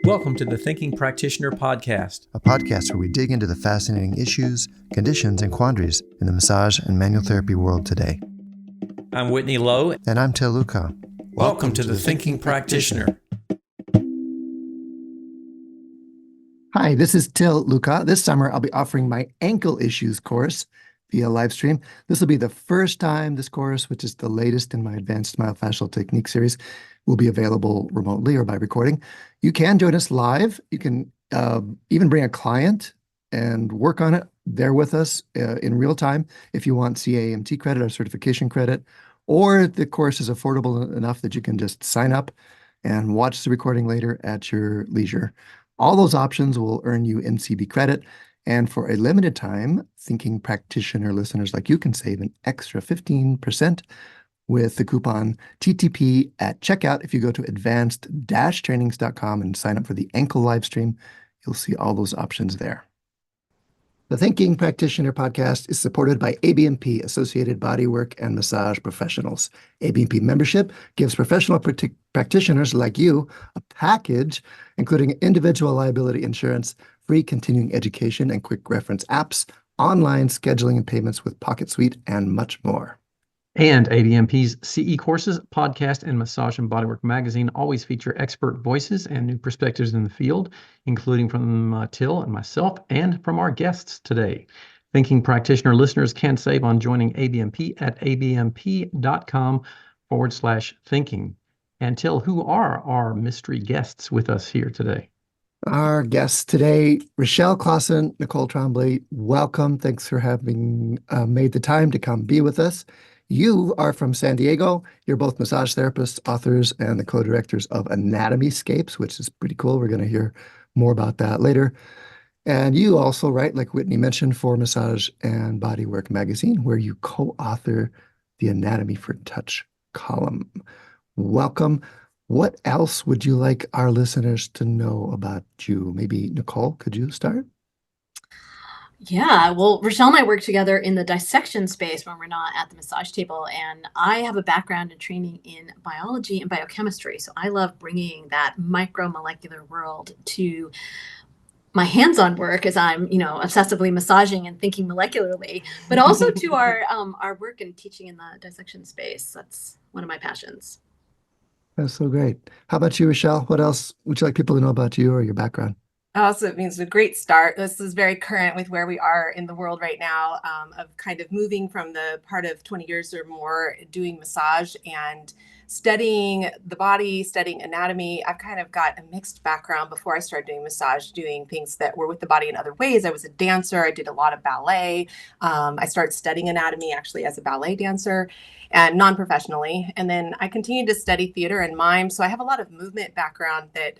Welcome to the Thinking Practitioner podcast, a podcast where we dig into the fascinating issues, conditions, and quandaries in the massage and manual therapy world today. I'm Whitney Lowe. And I'm Til Luca. Welcome to the Thinking Practitioner. Hi, this is Til Luca. This summer, I'll be offering my ankle issues course via live stream. This will be the first time this course, which is the latest in my advanced myofascial technique series, will be available remotely or by recording. You can join us live. You can even bring a client and work on it there with us in real time if you want CAMT credit or certification credit, or the course is affordable enough that you can just sign up and watch the recording later at your leisure. All those options will earn you NCB credit. And for a limited time, Thinking Practitioner listeners like you can save an extra 15% with the coupon TTP at checkout. If you go to advanced-trainings.com and sign up for the ankle live stream, you'll see all those options there. The Thinking Practitioner podcast is supported by ABMP, Associated Bodywork and Massage Professionals. ABMP membership gives professional practitioners like you a package, including individual liability insurance, free continuing education and quick reference apps, online scheduling and payments with Pocket Suite, and much more. And ABMP's CE courses, podcast, and Massage and Bodywork magazine always feature expert voices and new perspectives in the field, including from Til and myself and from our guests today. Thinking Practitioner listeners can save on joining ABMP at abmp.com/thinking. And Til, who are our mystery guests with us here today? Our guests today, Rachelle Clauson, Nicole Trombley, welcome. Thanks for having made the time to come be with us. You are from San Diego. You're both massage therapists, authors, and the co-directors of AnatomySCAPES, which is pretty cool. We're going to hear more about that later. And you also write, like Whitney mentioned, for Massage and Bodywork magazine, where you co-author the Anatomy for Touch column. Welcome. What else would you like our listeners to know about you? Maybe Nicole, could you start? Yeah, well, Rachelle and I work together in the dissection space when we're not at the massage table. And I have a background and training in biology and biochemistry. So I love bringing that micromolecular world to my hands-on work as I'm, obsessively massaging and thinking molecularly, but also to our work and teaching in the dissection space. That's one of my passions. That's so great. How about you, Rachelle? What else would you like people to know about you or your background? Also, it means a great start. This is very current with where we are in the world right now, of kind of moving from the part of 20 years or more doing massage and studying the body, studying anatomy. I've kind of got a mixed background before I started doing massage, doing things that were with the body in other ways. I was a dancer. I did a lot of ballet. I started studying anatomy actually as a ballet dancer and non-professionally. And then I continued to study theater and mime. So I have a lot of movement background that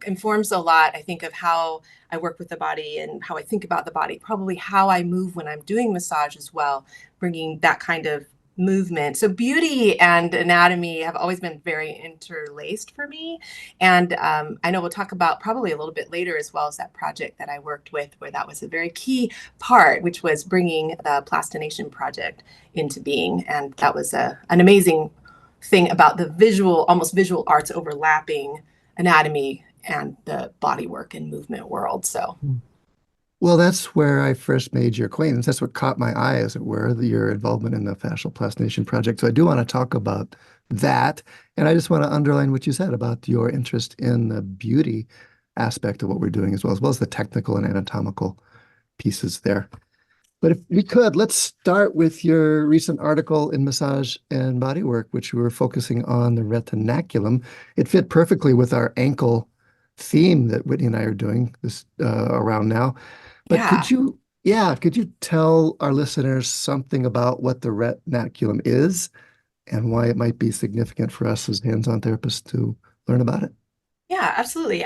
informs a lot, I think, of how I work with the body and how I think about the body, probably how I move when I'm doing massage as well, bringing that kind of movement. So beauty and anatomy have always been very interlaced for me. And I know we'll talk about probably a little bit later as well as that project that I worked with, where that was a very key part, which was bringing the Plastination Project into being. And that was an amazing thing about the almost visual arts overlapping anatomy and the body work and movement world. So. Well, that's where I first made your acquaintance. That's what caught my eye, as it were, your involvement in the Fascial Plastination Project. So I do want to talk about that. And I just want to underline what you said about your interest in the beauty aspect of what we're doing as well as the technical and anatomical pieces there. But if we could, let's start with your recent article in Massage and Bodywork, which we were focusing on the retinaculum. It fit perfectly with our ankle theme that Whitney and I are doing this around now. But could you tell our listeners something about what the retinaculum is and why it might be significant for us as hands-on therapists to learn about it? Yeah, absolutely.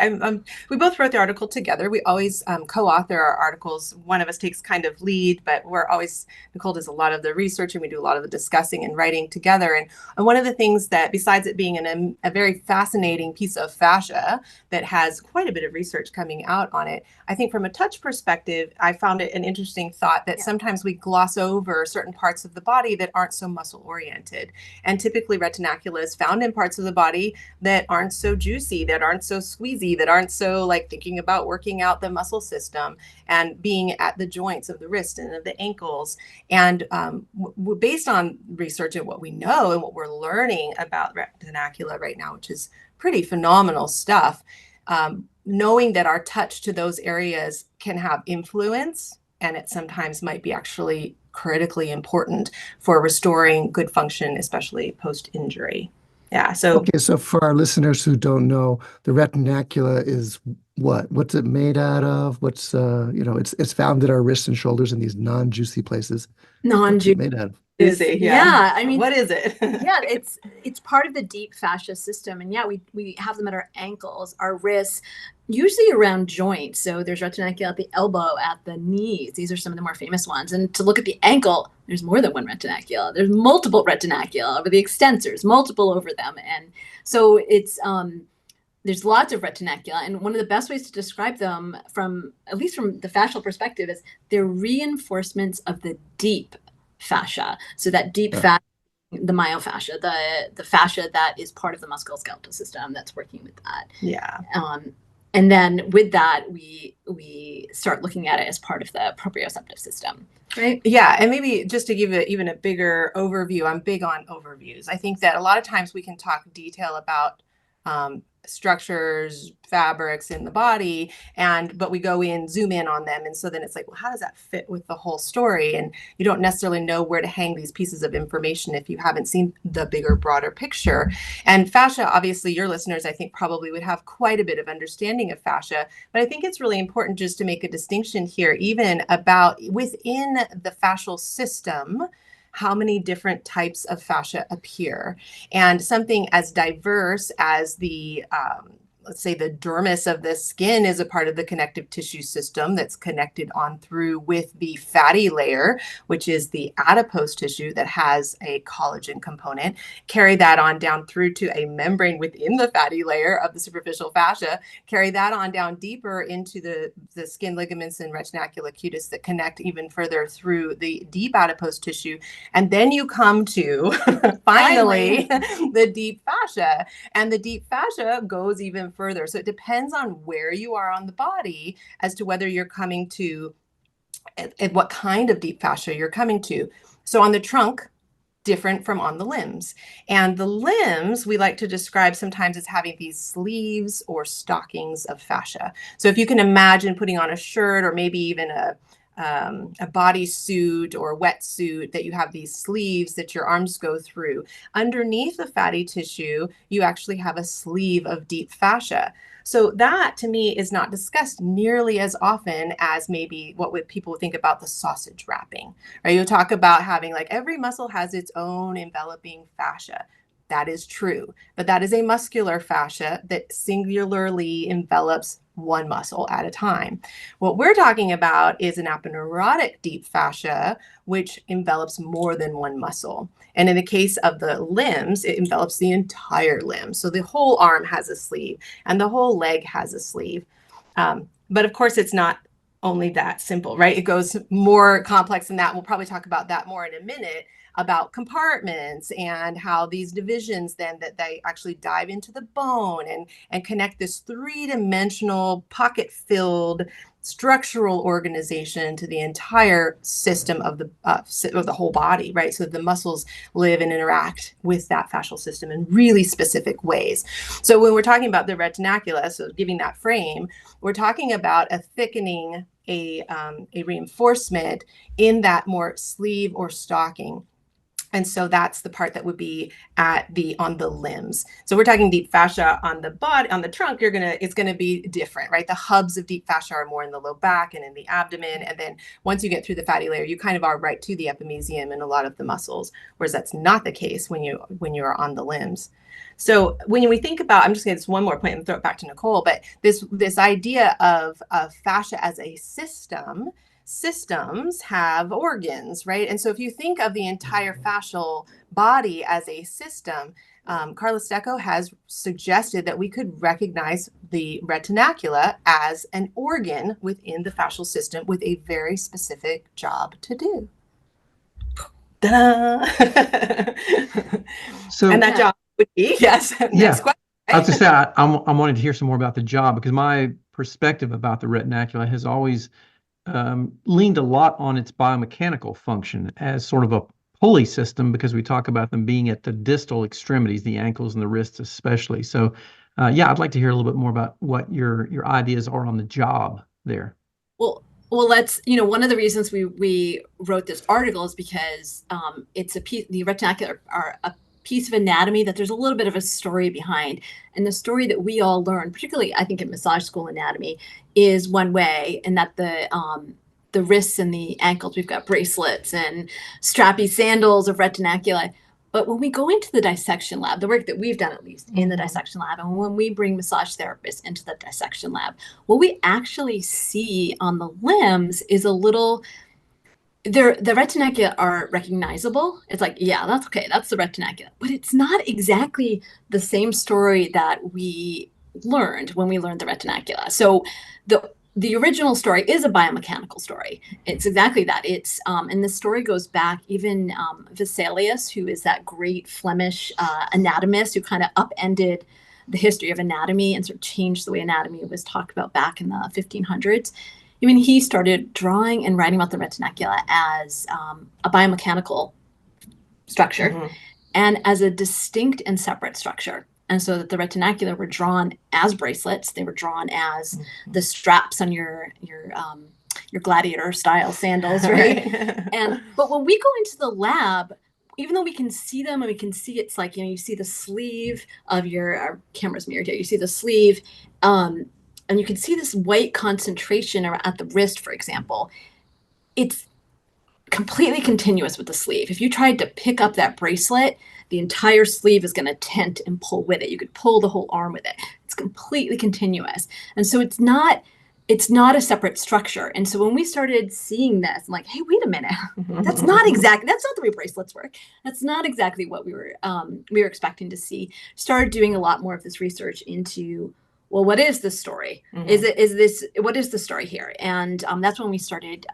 We both wrote the article together. We always co-author our articles. One of us takes kind of lead, but Nicole does a lot of the research and we do a lot of the discussing and writing together. And one of the things that, besides it being a very fascinating piece of fascia that has quite a bit of research coming out on it, I think from a touch perspective, I found it an interesting thought that sometimes we gloss over certain parts of the body that aren't so muscle oriented. And typically retinacula is found in parts of the body that aren't so juicy, that aren't so squeezy, that aren't so like thinking about working out the muscle system and being at the joints of the wrist and of the ankles. And based on research and what we know and what we're learning about retinacula right now, which is pretty phenomenal stuff, knowing that our touch to those areas can have influence, and it sometimes might be actually critically important for restoring good function, especially post-injury. Yeah. So Okay, so for our listeners who don't know, the retinacula is what? What's it made out of? What's it's found at our wrists and shoulders in these non-juicy places. What's it made out of? Yeah, I mean, what is it? Yeah, it's part of the deep fascia system, and yeah, we have them at our ankles, our wrists, usually around joints. So there's retinacula at the elbow, at the knees. These are some of the more famous ones. And to look at the ankle, there's more than one retinacula. There's multiple retinacula over the extensors, multiple over them, and so it's there's lots of retinacula, and one of the best ways to describe them, at least from the fascial perspective, is they're reinforcements of the deep fascia. So that deep fascia, the myofascia, the fascia that is part of the musculoskeletal system that's working with that. Yeah. And then with that, we start looking at it as part of the proprioceptive system, right? Yeah, and maybe just to give it even a bigger overview, I'm big on overviews. I think that a lot of times we can talk detail about structures, fabrics in the body, but we zoom in on them. And so then it's like, well, how does that fit with the whole story? And you don't necessarily know where to hang these pieces of information if you haven't seen the bigger, broader picture. And fascia, obviously, your listeners, I think, probably would have quite a bit of understanding of fascia. But I think it's really important just to make a distinction here, even about within the fascial system, how many different types of fascia appear. And something as diverse as the let's say the dermis of the skin is a part of the connective tissue system that's connected on through with the fatty layer, which is the adipose tissue that has a collagen component. Carry that on down through to a membrane within the fatty layer of the superficial fascia. Carry that on down deeper into the skin ligaments and retinacula cutis that connect even further through the deep adipose tissue. And then you come to finally the deep fascia. And the deep fascia goes even further. So it depends on where you are on the body as to whether you're coming to, at what kind of deep fascia you're coming to. So on the trunk, different from on the limbs. And the limbs, we like to describe sometimes as having these sleeves or stockings of fascia. So if you can imagine putting on a shirt or maybe even a bodysuit or wetsuit, that you have these sleeves that your arms go through. Underneath the fatty tissue, you actually have a sleeve of deep fascia. So that, to me, is not discussed nearly as often as maybe what would people think about the sausage wrapping, right? You'll talk about having like every muscle has its own enveloping fascia. That is true, but that is a muscular fascia that singularly envelops one muscle at a time. What we're talking about is an aponeurotic deep fascia, which envelops more than one muscle. And in the case of the limbs, it envelops the entire limb. So the whole arm has a sleeve and the whole leg has a sleeve. But of course, it's not only that simple, right? It goes more complex than that. We'll probably talk about that more in a minute, about compartments and how these divisions then that they actually dive into the bone and connect this three-dimensional pocket-filled structural organization to the entire system of the whole body, right? So the muscles live and interact with that fascial system in really specific ways. So when we're talking about the retinacula, so giving that frame, we're talking about a thickening, a reinforcement in that more sleeve or stocking. And so that's the part that would be on the limbs. So we're talking deep fascia on the body, on the trunk, it's gonna be different, right? The hubs of deep fascia are more in the low back and in the abdomen. And then once you get through the fatty layer, you kind of are right to the epimysium and a lot of the muscles, whereas that's not the case when you are on the limbs. So when we think about, I'm just going to just one more point and throw it back to Nicole, but this idea of fascia as a system, systems have organs, right? And so if you think of the entire fascial body as a system, Carla Stecco has suggested that we could recognize the retinacula as an organ within the fascial system with a very specific job to do. Ta-da! So, and that job would be, yes, next question. I was to say, I wanted to hear some more about the jaw, because my perspective about the retinacula has always leaned a lot on its biomechanical function as sort of a pulley system, because we talk about them being at the distal extremities, the ankles and the wrists especially. So yeah, I'd like to hear a little bit more about what your ideas are on the job there. Well, that's, one of the reasons we wrote this article is because it's the retinacula are a piece of anatomy that there's a little bit of a story behind. And the story that we all learn, particularly I think in massage school anatomy, is one way, and that the wrists and the ankles, we've got bracelets and strappy sandals of retinacula. But when we go into the dissection lab, the work that we've done at least in the dissection lab, and when we bring massage therapists into the dissection lab, what we actually see on the limbs is the retinacula are recognizable. It's like, yeah, that's okay, that's the retinacula. But it's not exactly the same story that we learned when we learned the retinacula. So the original story is a biomechanical story. It's exactly that. It's and the story goes back even Vesalius, who is that great Flemish anatomist who kind of upended the history of anatomy and sort of changed the way anatomy was talked about back in the 1500s. I mean, he started drawing and writing about the retinacula as a biomechanical structure and as a distinct and separate structure. And so that the retinacula were drawn as bracelets. They were drawn as the straps on your gladiator style sandals, right? But when we go into the lab, even though we can see them and we can see it's like, you see the sleeve of our camera's mirrored here. You see the sleeve, and you can see this white concentration at the wrist, for example. It's completely continuous with the sleeve. If you tried to pick up that bracelet, the entire sleeve is going to tent and pull with it. You could pull the whole arm with it. It's completely continuous. And so it's not a separate structure. And so when we started seeing this, I'm like, hey, wait a minute. That's not the way bracelets work. That's not exactly what we were expecting to see. Started doing a lot more of this research into, well, what is the story? What is the story here? And that's when we started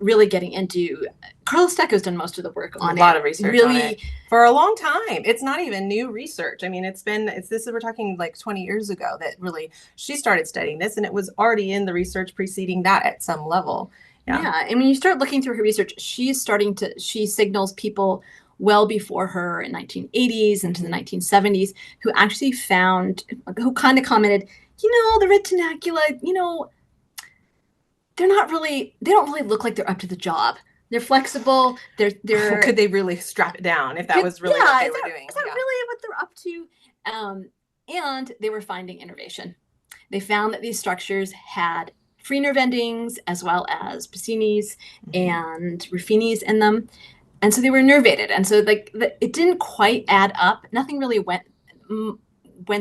really getting into. Carlos Stecco's done most of the work on it. A lot of research on it for a long time. It's not even new research. I mean, we're talking like 20 years ago that really she started studying this, and it was already in the research preceding that at some level. Yeah. And when you start looking through her research, she signals people well before her in 1980s into the 1970s who actually who kind of commented, the retinacula, they don't really look like they're up to the job. They're flexible. They're could they really strap it down if that was really what they were doing? Is that really what they're up to? And they were finding innervation. They found that these structures had free nerve endings as well as Pacini's and Ruffini's in them. And so they were nervated. And so it didn't quite add up. Nothing really went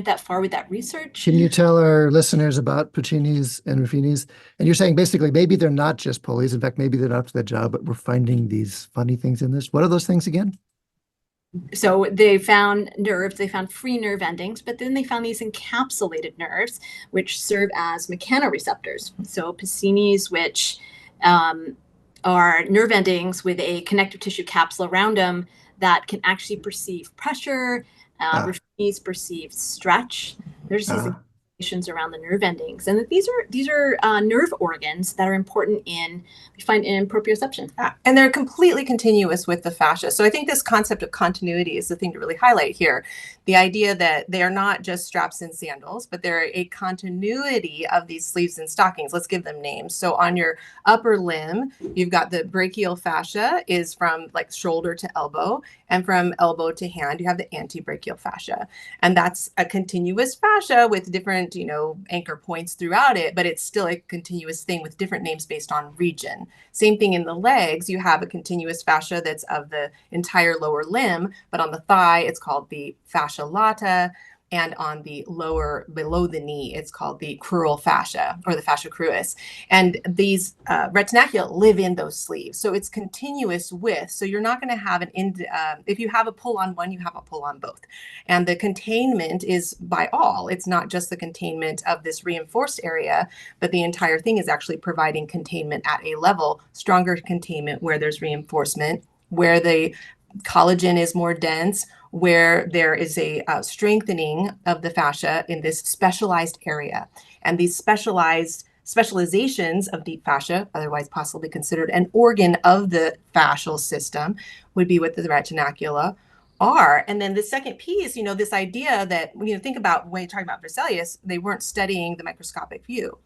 that far with that research. Can you tell our listeners about Pacini's and Ruffini's? And you're saying basically maybe they're not just pulleys. In fact, maybe they're not up to the job, but we're finding these funny things in this. What are those things again? So they found nerves, they found free nerve endings, but then they found these encapsulated nerves, which serve as mechanoreceptors. So Pacini's, which are nerve endings with a connective tissue capsule around them that can actually perceive pressure. Ruffini's perceive stretch. There's these informations around the nerve endings, and that these are nerve organs that are important we find in proprioception. And they're completely continuous with the fascia. So I think this concept of continuity is the thing to really highlight here. The idea that they are not just straps and sandals, but they're a continuity of these sleeves and stockings. Let's give them names. So on your upper limb, you've got the brachial fascia is from like shoulder to elbow, and from elbow to hand, you have the antebrachial fascia. And that's a continuous fascia with different, anchor points throughout it, but it's still a continuous thing with different names based on region. Same thing in the legs, you have a continuous fascia that's of the entire lower limb, but on the thigh, it's called the fascia lata. And on the lower, below the knee, it's called the crural fascia or the fascia cruis. And these retinacula live in those sleeves. So it's continuous with, so you're not going to have if you have a pull on one, you have a pull on both. And the containment is by all. It's not just the containment of this reinforced area, but the entire thing is actually providing containment at a level, stronger containment where there's reinforcement, where the collagen is more dense, where there is a strengthening of the fascia in this specialized area. And these specializations of deep fascia, otherwise possibly considered an organ of the fascial system, would be what the retinacula are. And then the second piece, this idea that, think about when you're talking about Vesalius, they weren't studying the microscopic view.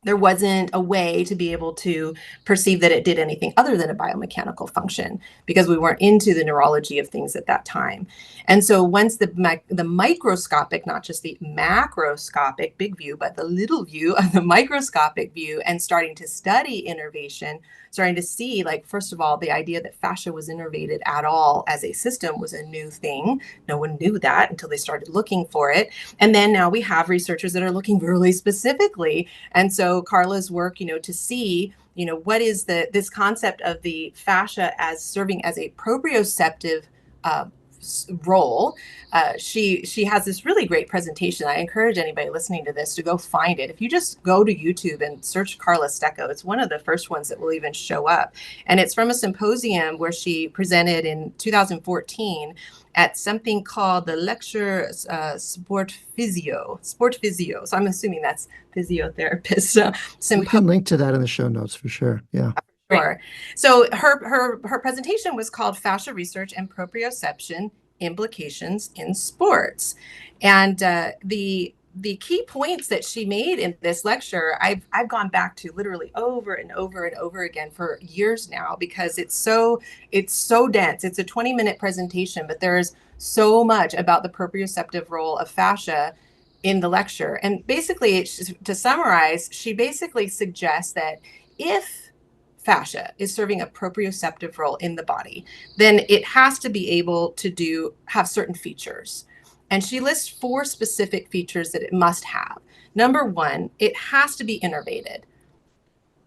There wasn't a way to be able to perceive that it did anything other than a biomechanical function because we weren't into the neurology of things at that time. And so once the microscopic, not just the macroscopic big view, but the little view of the microscopic view, and starting to study innervation, starting to see, like, first of all, the idea that fascia was innervated at all as a system was a new thing. No one knew that until they started looking for it. And then now we have researchers that are looking really specifically. And so Carla's work, to see, what is this concept of the fascia as serving as a proprioceptive role. She has this really great presentation. I encourage anybody listening to this to go find it. If you just go to YouTube and search Carla Stecco, it's one of the first ones that will even show up. And it's from a symposium where she presented in 2014 at something called the lecture Sport Physio. So I'm assuming that's physiotherapist. We can link to that in the show notes for sure. Yeah. Sure. So her presentation was called Fascia Research and Proprioception Implications in Sports. And the key points that she made in this lecture, I've gone back to literally over and over and over again for years now, because it's so dense. It's a 20-minute presentation, but there's so much about the proprioceptive role of fascia in the lecture. And basically, to summarize, she basically suggests that if fascia is serving a proprioceptive role in the body, then it has to be able to have certain features. And she lists 4 specific features that it must have. Number 1, it has to be innervated.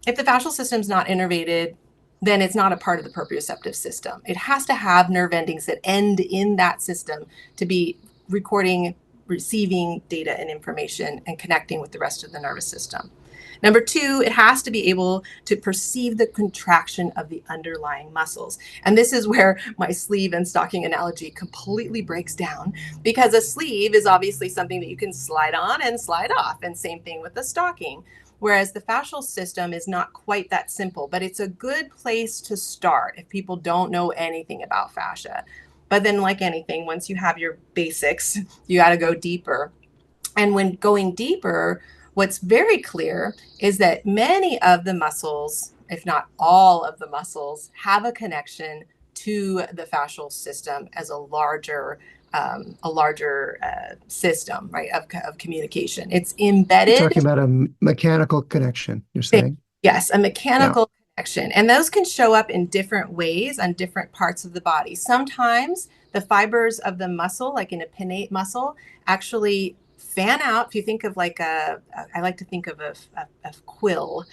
If the fascial system is not innervated, then it's not a part of the proprioceptive system. It has to have nerve endings that end in that system to be recording, receiving data and information, and connecting with the rest of the nervous system. Number 2, it has to be able to perceive the contraction of the underlying muscles. And this is where my sleeve and stocking analogy completely breaks down, because a sleeve is obviously something that you can slide on and slide off, and same thing with the stocking. Whereas the fascial system is not quite that simple, but it's a good place to start if people don't know anything about fascia. But then, like anything, once you have your basics, you got to go deeper. And when going deeper, what's very clear is that many of the muscles, if not all of the muscles, have a connection to the fascial system as a larger system, right, of communication. It's embedded. You're talking about a mechanical connection, you're saying? Yes, a mechanical connection. And those can show up in different ways on different parts of the body. Sometimes the fibers of the muscle, like in a pinnate muscle, actually fan out. If you think of I like to think of a quill,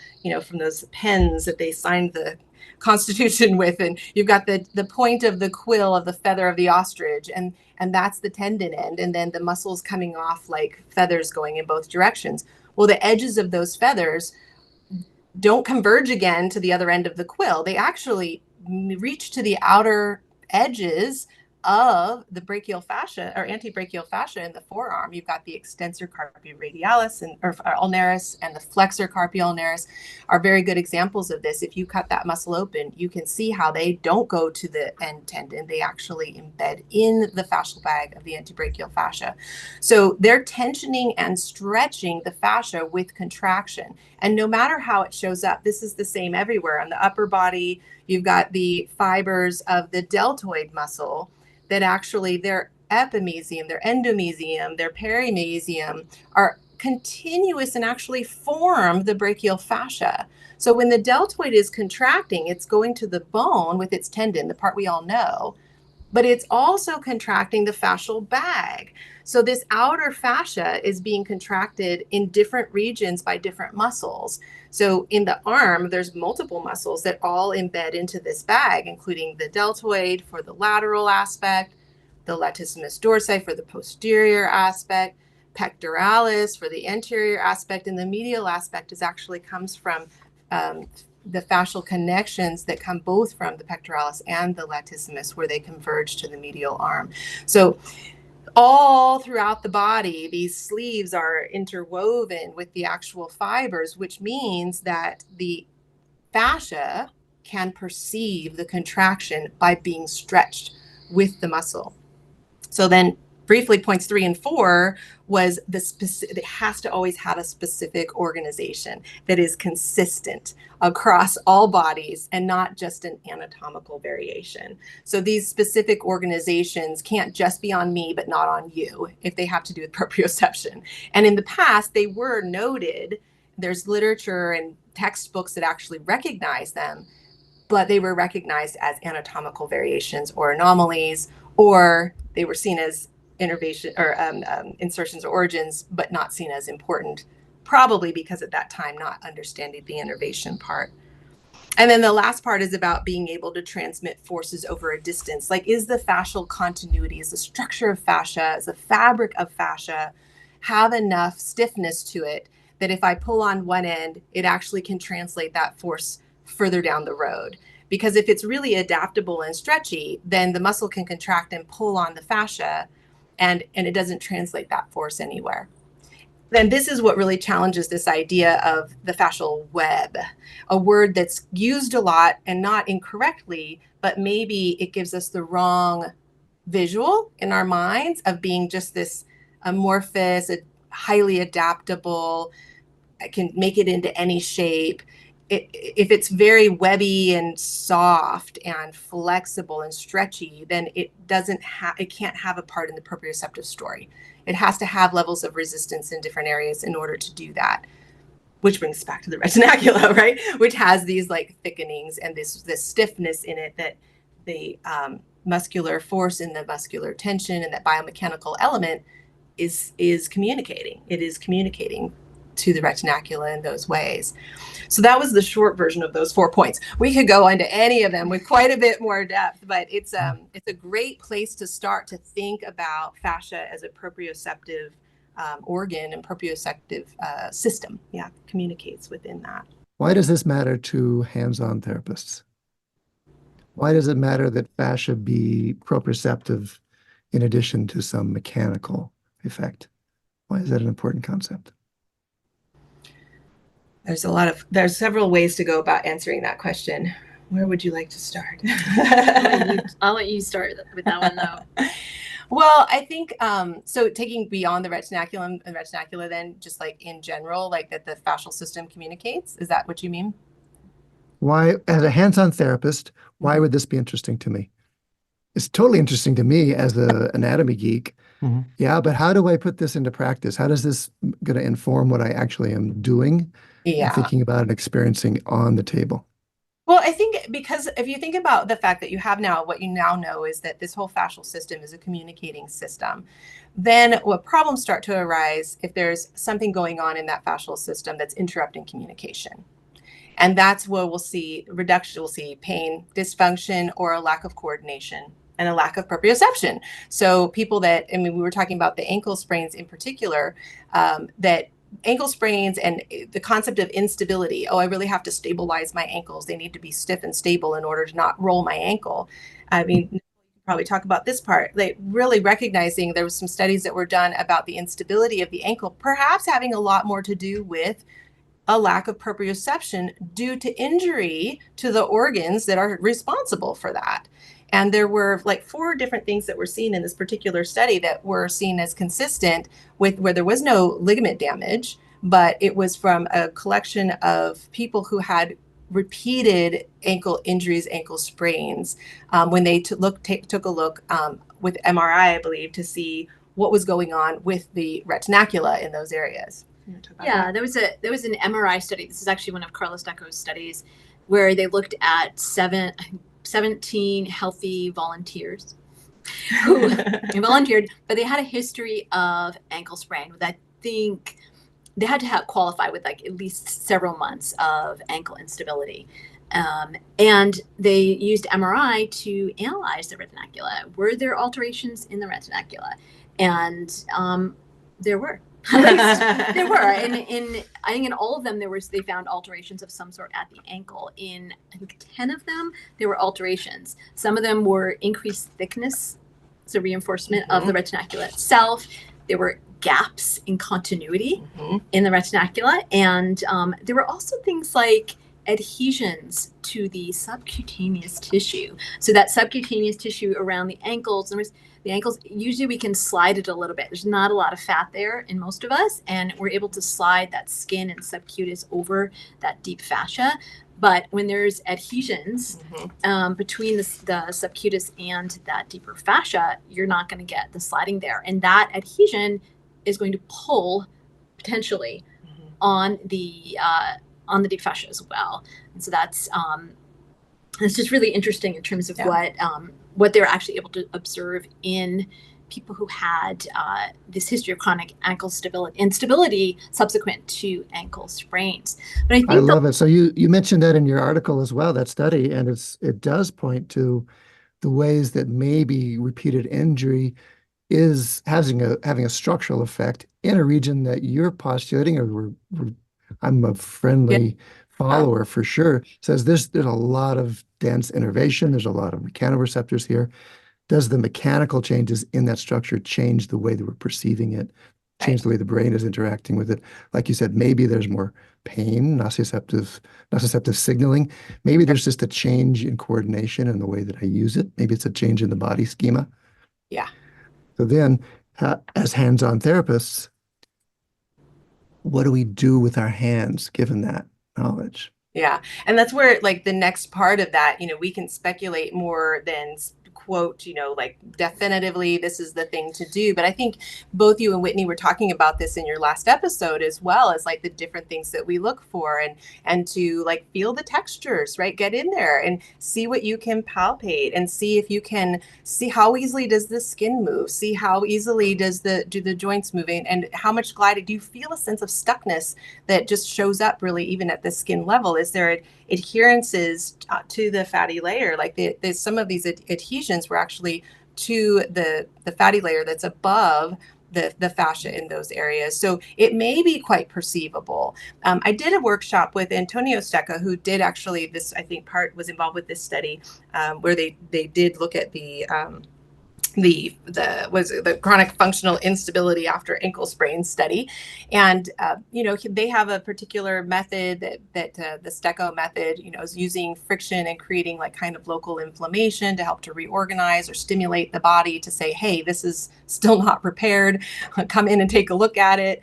from those pens that they signed the Constitution with, and you've got the point of the quill of the feather of the ostrich, and that's the tendon end, and then the muscles coming off like feathers going in both directions. Well, the edges of those feathers don't converge again to the other end of the quill. They actually reach to the outer edges of the brachial fascia or antebrachial fascia in the forearm. You've got the extensor carpi radialis or ulnaris, and the flexor carpi ulnaris are very good examples of this. If you cut that muscle open, you can see how they don't go to the end tendon. They actually embed in the fascial bag of the antebrachial fascia. So they're tensioning and stretching the fascia with contraction. And no matter how it shows up, this is the same everywhere. On the upper body, you've got the fibers of the deltoid muscle that actually their epimysium, their endomysium, their perimysium are continuous and actually form the brachial fascia. So when the deltoid is contracting, it's going to the bone with its tendon, the part we all know, but it's also contracting the fascial bag. So this outer fascia is being contracted in different regions by different muscles. So in the arm, there's multiple muscles that all embed into this bag, including the deltoid for the lateral aspect, the latissimus dorsi for the posterior aspect, pectoralis for the anterior aspect, and the medial aspect actually comes from the fascial connections that come both from the pectoralis and the latissimus, where they converge to the medial arm. So all throughout the body, these sleeves are interwoven with the actual fibers, which means that the fascia can perceive the contraction by being stretched with the muscle. So then briefly, points 3 and 4 was the specific, it has to always have a specific organization that is consistent across all bodies and not just an anatomical variation. So these specific organizations can't just be on me, but not on you, if they have to do with proprioception. And in the past, they were noted. There's literature and textbooks that actually recognize them, but they were recognized as anatomical variations or anomalies, or they were seen as innervation or insertions or origins, but not seen as important, probably because at that time not understanding the innervation part. And then the last part is about being able to transmit forces over a distance. Like, is the fascial continuity, is the structure of fascia, is the fabric of fascia have enough stiffness to it that if I pull on one end, it actually can translate that force further down the road? Because if it's really adaptable and stretchy, then the muscle can contract and pull on the fascia, and it doesn't translate that force anywhere. Then this is what really challenges this idea of the fascial web, a word that's used a lot and not incorrectly, but maybe it gives us the wrong visual in our minds of being just this amorphous, highly adaptable, can make it into any shape. If it's very webby and soft and flexible and stretchy, then it can't have a part in the proprioceptive story. It has to have levels of resistance in different areas in order to do that, which brings us back to the retinacula, right? Which has these like thickenings and this stiffness in it, that the muscular force and the muscular tension and that biomechanical element is communicating. It is communicating to the retinacula in those ways. So that was the short version of those 4 points. We could go into any of them with quite a bit more depth, but it's a great place to start to think about fascia as a proprioceptive organ and proprioceptive system. Yeah, communicates within that. Why does this matter to hands-on therapists? Why does it matter that fascia be proprioceptive in addition to some mechanical effect? Why is that an important concept? There's several ways to go about answering that question. Where would you like to start? I'll let you start with that one though. Well, I think, so taking beyond the retinaculum and retinacula, then just like in general, like that the fascial system communicates, is that what you mean? Why, as a hands-on therapist, why would this be interesting to me? It's totally interesting to me as an anatomy geek. Mhm. Yeah, but how do I put this into practice? How does this going to inform what I actually am doing and thinking about and experiencing on the table? Well, I think because if you think about the fact that you have now, what you now know is that this whole fascial system is a communicating system, then what problems start to arise if there's something going on in that fascial system that's interrupting communication. And that's where we'll see reduction, we'll see pain, dysfunction, or a lack of coordination and a lack of proprioception. So people that, I mean, we were talking about the ankle sprains in particular, that ankle sprains and the concept of instability. Oh, I really have to stabilize my ankles. They need to be stiff and stable in order to not roll my ankle. I mean, you probably talk about this part, like really recognizing there was some studies that were done about the instability of the ankle, perhaps having a lot more to do with a lack of proprioception due to injury to the organs that are responsible for that. And there were like 4 different things that were seen in this particular study that were seen as consistent with where there was no ligament damage, but it was from a collection of people who had repeated ankle injuries, ankle sprains, when they took a look with MRI, I believe, to see what was going on with the retinacula in those areas. Yeah, there was an MRI study. This is actually one of Carlos Decco's studies where they looked at 17 healthy volunteers who volunteered, but they had a history of ankle sprain. I think they had to qualify with like at least several months of ankle instability. And they used MRI to analyze the retinacula. Were there alterations in the retinacula? And there were. There were, and I think in all of them they found alterations of some sort at the ankle. In I think 10 of them, there were alterations. Some of them were increased thickness, so reinforcement of the retinacula itself. There were gaps in continuity in the retinacula, and there were also things like adhesions to the subcutaneous tissue. So that subcutaneous tissue around the ankles, usually we can slide it a little bit. There's not a lot of fat there in most of us, and we're able to slide that skin and subcutis over that deep fascia. But when there's adhesions between the subcutis and that deeper fascia, you're not going to get the sliding there. And that adhesion is going to pull potentially on the deep fascia as well. And so that's it's just really interesting in terms of what they were actually able to observe in people who had this history of chronic ankle instability subsequent to ankle sprains. But I love it. So you mentioned that in your article as well, that study, and it does point to the ways that maybe repeated injury is having a structural effect in a region that you're postulating, or I'm a friendly follower for sure, says there's a lot of dense innervation, there's a lot of mechanoreceptors here. Does the mechanical changes in that structure change the way that we're perceiving it, change the way the brain is interacting with it? Like you said, maybe there's more pain, nociceptive signaling. Maybe there's just a change in coordination in the way that I use it. Maybe it's a change in the body schema. Yeah. So then, as hands-on therapists, what do we do with our hands given that knowledge? Yeah. And that's where like the next part of that, we can speculate more than quote, like definitively this is the thing to do. But I think both you and Whitney were talking about this in your last episode, as well as like the different things that we look for, and to like feel the textures, right? Get in there and see what you can palpate, and see if you can see how easily does the skin move, see how easily do the joints moving, and how much gliding. Do you feel a sense of stuckness that just shows up really even at the skin level? Is there adherences to the fatty layer? Like there's some of these adhesions were actually to the fatty layer that's above the fascia in those areas. So it may be quite perceivable. I did a workshop with Antonio Stecca, who did actually this, I think was involved with this study, where they did look at the chronic functional instability after ankle sprain study. And, they have a particular method that the Stecco method, is using friction and creating like kind of local inflammation to help to reorganize or stimulate the body to say, hey, this is still not prepared. Come in and take a look at it.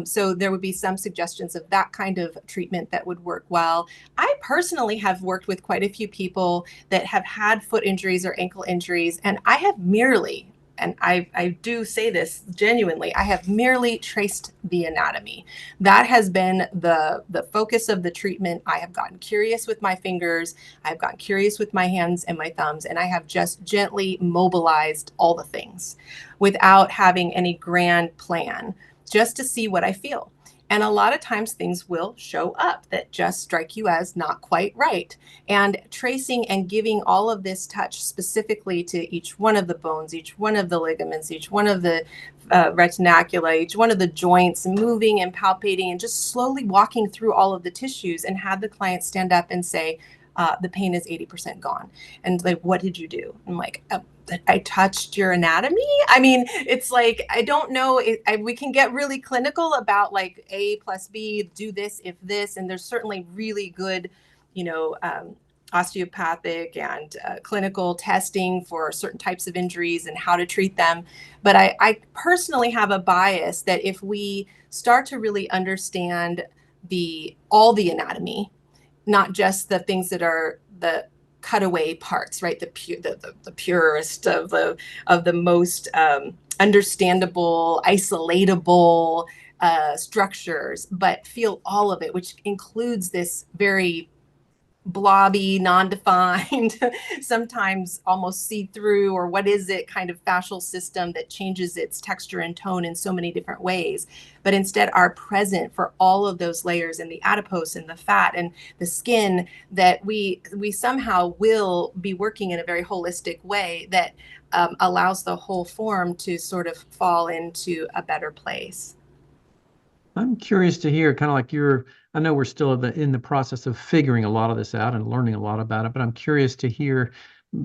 So there would be some suggestions of that kind of treatment that would work well. I personally have worked with quite a few people that have had foot injuries or ankle injuries, and I have merely, and I do say this genuinely, I have merely traced the anatomy. That has been the focus of the treatment. I have gotten curious with my fingers, I've gotten curious with my hands and my thumbs, and I have just gently mobilized all the things without having any grand plan, just to see what I feel. And a lot of times things will show up that just strike you as not quite right. And tracing and giving all of this touch specifically to each one of the bones, each one of the ligaments, each one of the retinacula, each one of the joints, moving and palpating and just slowly walking through all of the tissues, and had the client stand up and say, the pain is 80% gone. And like, what did you do? I'm like, I touched your anatomy. I mean, it's like, I don't know. We can get really clinical about like A plus B, do this if this, and there's certainly really good, osteopathic and clinical testing for certain types of injuries and how to treat them. But I personally have a bias that if we start to really understand all the anatomy, not just the things that are the cutaway parts, right? The purest of the most understandable, isolatable structures, but feel all of it, which includes this very blobby, non-defined, sometimes almost see-through, or what is it kind of fascial system that changes its texture and tone in so many different ways, but instead are present for all of those layers in the adipose and the fat and the skin, that we somehow will be working in a very holistic way that allows the whole form to sort of fall into a better place. I'm curious to hear kind of like I know we're still in the process of figuring a lot of this out and learning a lot about it, but I'm curious to hear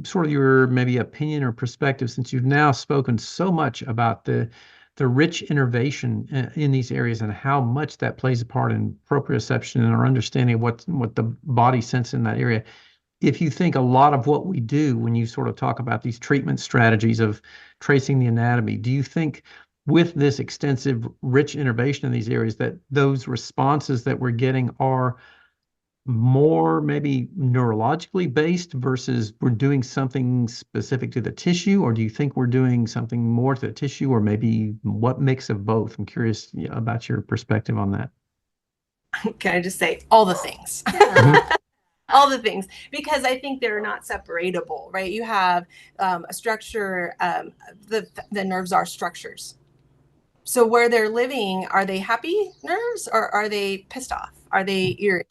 sort of your maybe opinion or perspective, since you've now spoken so much about the rich innervation in these areas and how much that plays a part in proprioception and our understanding of what the body senses in that area. If you think a lot of what we do when you sort of talk about these treatment strategies of tracing the anatomy, do you think with this extensive, rich innervation in these areas that those responses that we're getting are more maybe neurologically based versus we're doing something specific to the tissue, or do you think we're doing something more to the tissue, or maybe what mix of both? I'm curious about your perspective on that. Can I just say all the things? Mhm. All the things, because I think they're not separatable, right? You have a structure, the nerves are structures. So where they're living, are they happy nerves or are they pissed off? Are they irritated?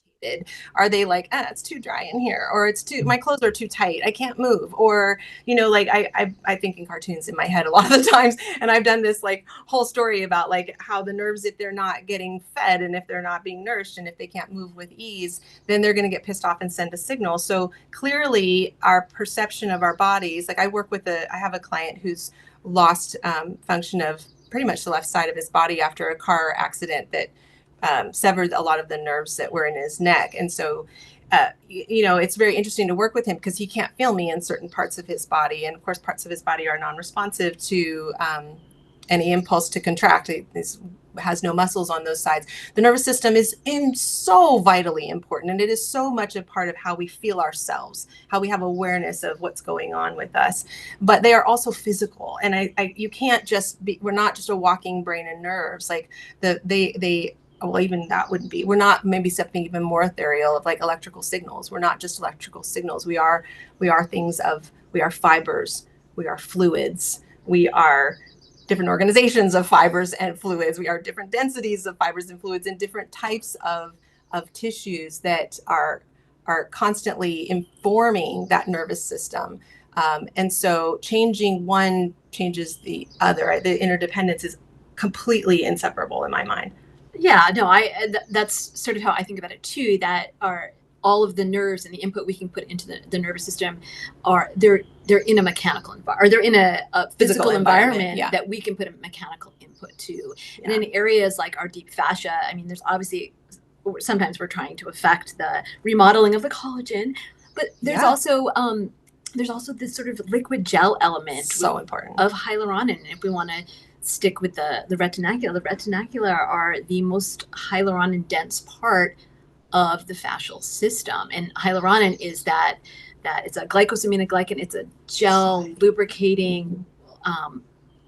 Are they like, it's too dry in here, or my clothes are too tight, I can't move? Or, like I think in cartoons in my head a lot of the times, and I've done this like whole story about like how the nerves, if they're not getting fed and if they're not being nourished and if they can't move with ease, then they're going to get pissed off and send a signal. So clearly our perception of our bodies, like I have a client who's lost function of pretty much the left side of his body after a car accident that severed a lot of the nerves that were in his neck. And so, it's very interesting to work with him because he can't feel me in certain parts of his body. And of course, parts of his body are non-responsive to any impulse to contract. It has no muscles on those sides. The nervous system is so vitally important, and it is so much a part of how we feel ourselves, how we have awareness of what's going on with us. But they are also physical, and you can't just be. We're not just a walking brain and nerves. Like well, even that wouldn't be. We're not, maybe something even more ethereal of like electrical signals. We're not just electrical signals. We are fibers. We are fluids. We are different organizations of fibers and fluids. We are different densities of fibers and fluids and different types of tissues that are constantly informing that nervous system. And so changing one changes the other. The interdependence is completely inseparable in my mind. Yeah, no, that's sort of how I think about it too, that are all of the nerves and the input we can put into the nervous system they're in a mechanical environment, or they're in a physical environment yeah, that we can put a mechanical input to. Yeah. And in areas like our deep fascia, I mean, there's obviously, sometimes we're trying to affect the remodeling of the collagen, but there's also this sort of liquid gel element, so important, of hyaluronin. If we want to stick with the retinacula are the most hyaluronin dense part of the fascial system. And hyaluronin is that it's a glycosaminoglycan. It's a gel lubricating,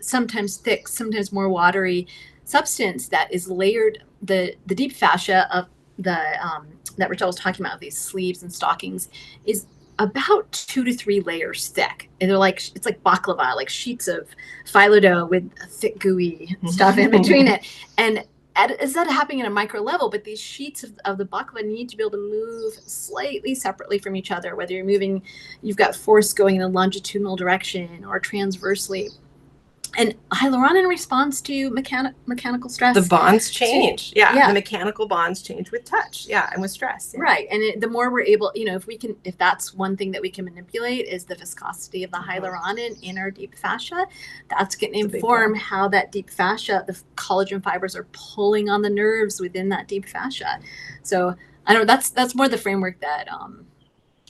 sometimes thick, sometimes more watery substance that is layered. The deep fascia of that Rachelle was talking about, these sleeves and stockings, is about 2 to 3 layers thick. And it's like baklava, like sheets of phyllo dough with thick gooey stuff in between it. And is that happening at a micro level? But these sheets of the baklava need to be able to move slightly separately from each other, whether you've got force going in a longitudinal direction or transversely. And hyaluronin responds to mechanical stress. The bonds change. Yeah. The mechanical bonds change with touch. Yeah. And with stress. Yeah. Right. And the more we're able, if that's one thing that we can manipulate is the viscosity of the hyaluronin in our deep fascia, that's going to inform how that deep fascia, the collagen fibers, are pulling on the nerves within that deep fascia. So I don't know, that's more the framework that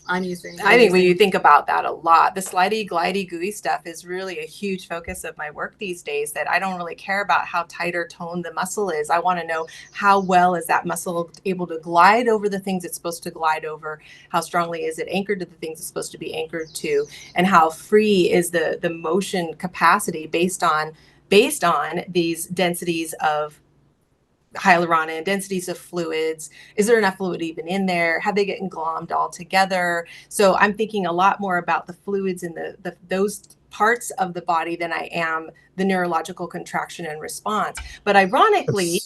I'm using. I think when you think about that a lot, the slidey, glidey, gooey stuff is really a huge focus of my work these days, that I don't really care about how tight or toned the muscle is. I want to know how well is that muscle able to glide over the things it's supposed to glide over? How strongly is it anchored to the things it's supposed to be anchored to? And how free is the motion capacity based on these densities of hyaluronin, densities of fluids? Is there enough fluid even in there? Have they gotten glommed all together? So I'm thinking a lot more about the fluids in those parts of the body than I am the neurological contraction and response. But ironically,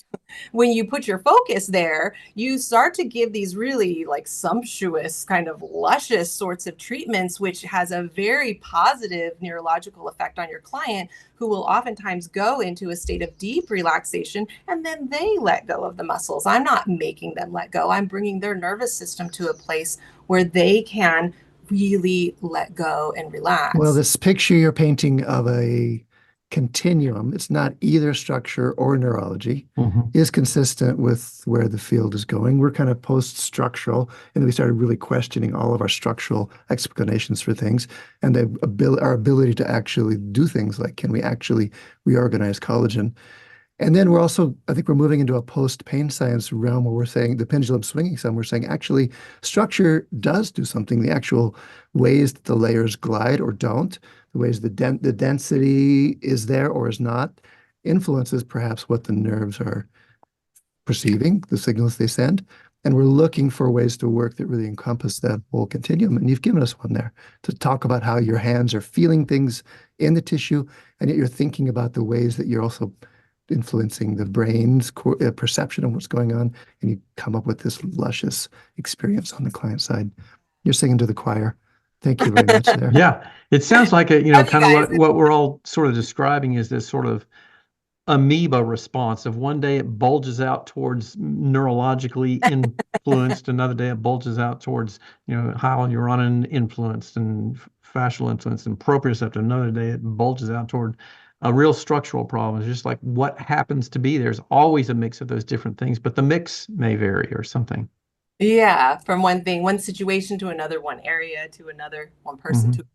when you put your focus there, you start to give these really like sumptuous, kind of luscious sorts of treatments, which has a very positive neurological effect on your client, who will oftentimes go into a state of deep relaxation, and then they let go of the muscles. I'm not making them let go. I'm bringing their nervous system to a place where they can really let go and relax. Well, this picture you're painting of a continuum, it's not either structure or neurology, is consistent with where the field is going. We're kind of post-structural, and we started really questioning all of our structural explanations for things, and our ability to actually do things like, can we actually reorganize collagen? And then we're also, I think we're moving into a post-pain science realm where we're saying, the pendulum's swinging some, we're saying actually structure does do something. The actual ways that the layers glide or don't, the ways the density is there or is not, influences perhaps what the nerves are perceiving, the signals they send. And we're looking for ways to work that really encompass that whole continuum. And you've given us one there to talk about how your hands are feeling things in the tissue, and yet you're thinking about the ways that you're also influencing the brain's perception of what's going on, and you come up with this luscious experience on the client side. You're singing to the choir. Thank you very much there. Yeah, it sounds like a, kind of what we're all sort of describing is this sort of amoeba response of one day it bulges out towards neurologically influenced, another day it bulges out towards, hyaluronan influenced and fascial influenced and proprioception. Another day it bulges out toward a real structural problem. It's just like what happens to be. There's always a mix of those different things, but the mix may vary or something. Yeah, from one thing, one situation to another, one area to another, one person to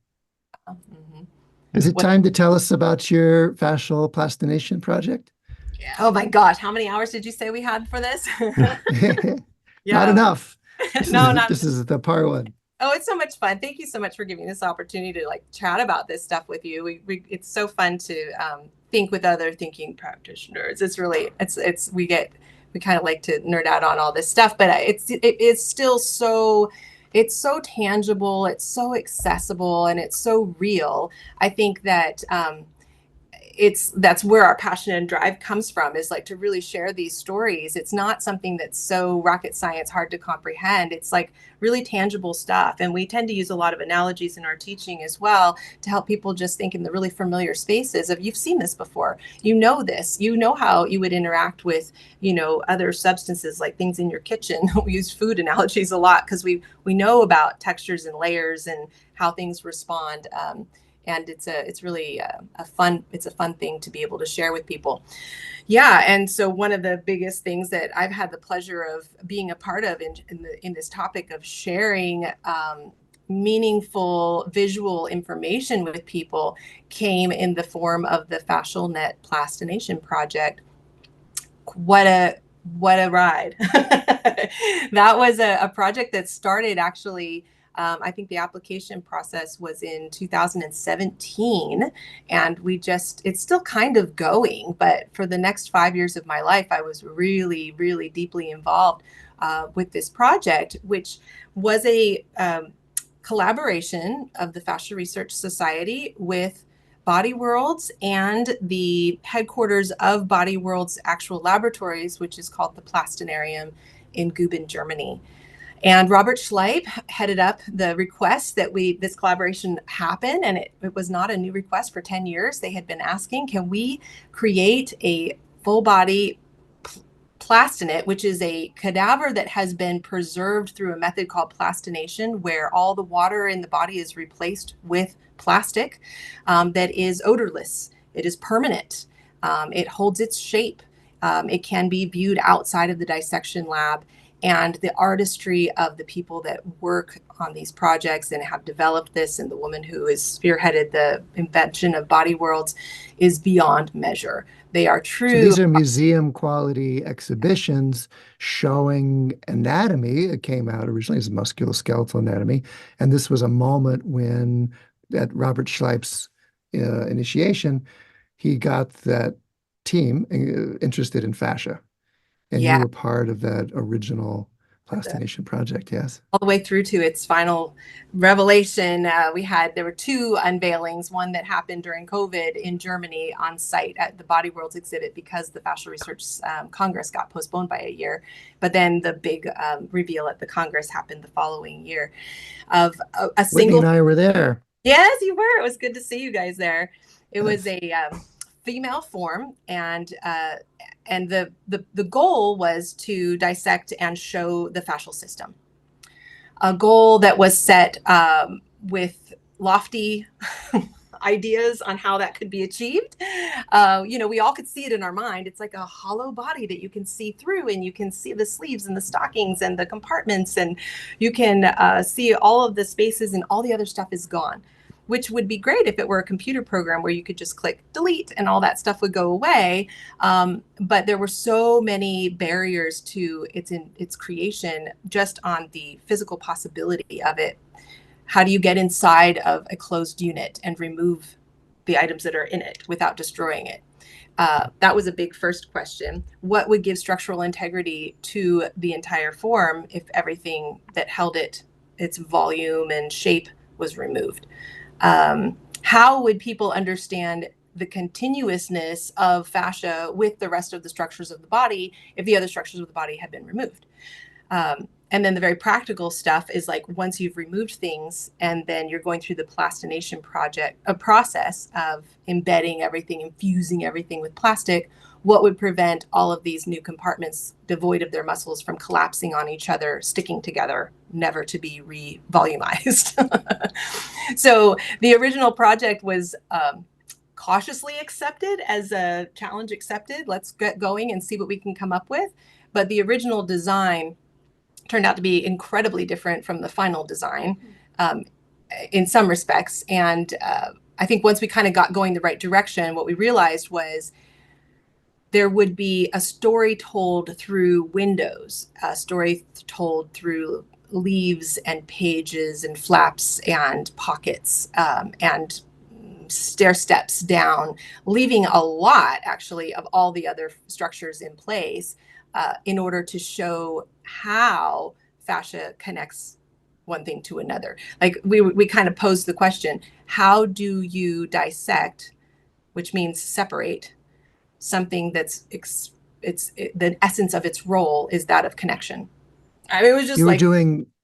another. Is it time to tell us about your fascial plastination project? Yeah. Oh my gosh, how many hours did you say we had for this? Not enough. This is the part one. Oh, it's so much fun. Thank you so much for giving this opportunity to like chat about this stuff with you. It's so fun to think with other thinking practitioners. It's really, we kind of like to nerd out on all this stuff, but it's still so, it's so tangible, it's so accessible, and it's so real. I think that that's where our passion and drive comes from, is like to really share these stories. It's not something that's so rocket science hard to comprehend. It's like really tangible stuff. And we tend to use a lot of analogies in our teaching as well to help people just think in the really familiar spaces of, you've seen this before, this, how you would interact with, other substances, like things in your kitchen. We use food analogies a lot because we know about textures and layers and how things respond. And it's really a fun thing to be able to share with people. Yeah, and so one of the biggest things that I've had the pleasure of being a part of in this topic of sharing meaningful visual information with people came in the form of the Fascial Net Plastination Project. What a ride. That was a project that started actually, I think the application process was in 2017, and it's still kind of going, but for the next 5 years of my life, I was really, really deeply involved with this project, which was a collaboration of the Fascia Research Society with Body Worlds and the headquarters of Body Worlds' actual laboratories, which is called the Plastinarium in Guben, Germany. And Robert Schleip headed up the request that this collaboration happen. And it was not a new request. For 10 years, they had been asking, can we create a full body plastinate, which is a cadaver that has been preserved through a method called plastination, where all the water in the body is replaced with plastic that is odorless. It is permanent. It holds its shape. It can be viewed outside of the dissection lab. And the artistry of the people that work on these projects and have developed this, and the woman who has spearheaded the invention of Body Worlds, is beyond measure. They are true. So these are museum quality exhibitions showing anatomy. It came out originally as musculoskeletal anatomy. And this was a moment when, at Robert Schleip's initiation, he got that team interested in fascia. And you were part of that original Plastination Project, yes. All the way through to its final revelation. There were 2 unveilings, one that happened during COVID in Germany on site at the Body Worlds exhibit because the Fascial Research Congress got postponed by a year. But then the big reveal at the Congress happened the following year of a single. Whitney and I were there. Yes, you were. It was good to see you guys there. It was a female form, and the goal was to dissect and show the fascial system. A goal that was set with lofty ideas on how that could be achieved. We all could see it in our mind. It's like a hollow body that you can see through, and you can see the sleeves and the stockings and the compartments, and you can see all of the spaces, and all the other stuff is gone, which would be great if it were a computer program where you could just click delete and all that stuff would go away. But there were so many barriers to its creation just on the physical possibility of it. How do you get inside of a closed unit and remove the items that are in it without destroying it? That was a big first question. What would give structural integrity to the entire form if everything that held it, its volume and shape, was removed? How would people understand the continuousness of fascia with the rest of the structures of the body if the other structures of the body had been removed? And then the very practical stuff is like, once you've removed things and then you're going through the plastination project, a process of embedding everything, infusing everything with plastic, what would prevent all of these new compartments devoid of their muscles from collapsing on each other, sticking together, never to be re-volumized? So the original project was cautiously accepted as a challenge accepted. Let's get going and see what we can come up with. But the original design turned out to be incredibly different from the final design in some respects. And I think once we kind of got going the right direction, what we realized was there would be a story told through windows, a story told through leaves and pages and flaps and pockets and stair steps down, leaving a lot actually of all the other structures in place in order to show how fascia connects one thing to another. Like we kind of posed the question, how do you dissect, which means separate, something that's the essence of its role is that of connection. I mean, it was just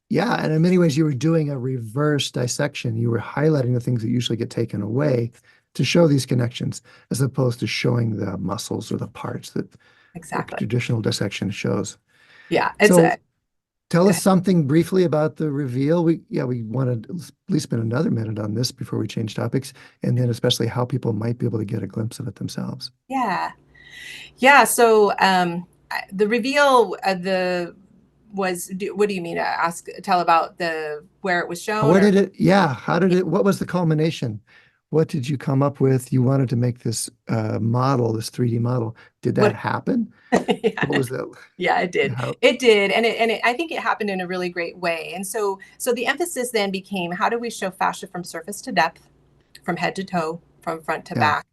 and in many ways you were doing a reverse dissection. You were highlighting the things that usually get taken away to show these connections, as opposed to showing the muscles or the parts that exactly traditional dissection shows. Yeah. Tell us something briefly about the reveal. We want to at least spend another minute on this before we change topics, and then especially how people might be able to get a glimpse of it themselves. Yeah. So the reveal was, what do you mean? Tell about where it was shown? What was the culmination? What did you come up with? You wanted to make this model, this 3D model. Did that happen? Yeah. What was that? Yeah, it did. It did. And I think it happened in a really great way. And so the emphasis then became, how do we show fascia from surface to depth, from head to toe, from front to back?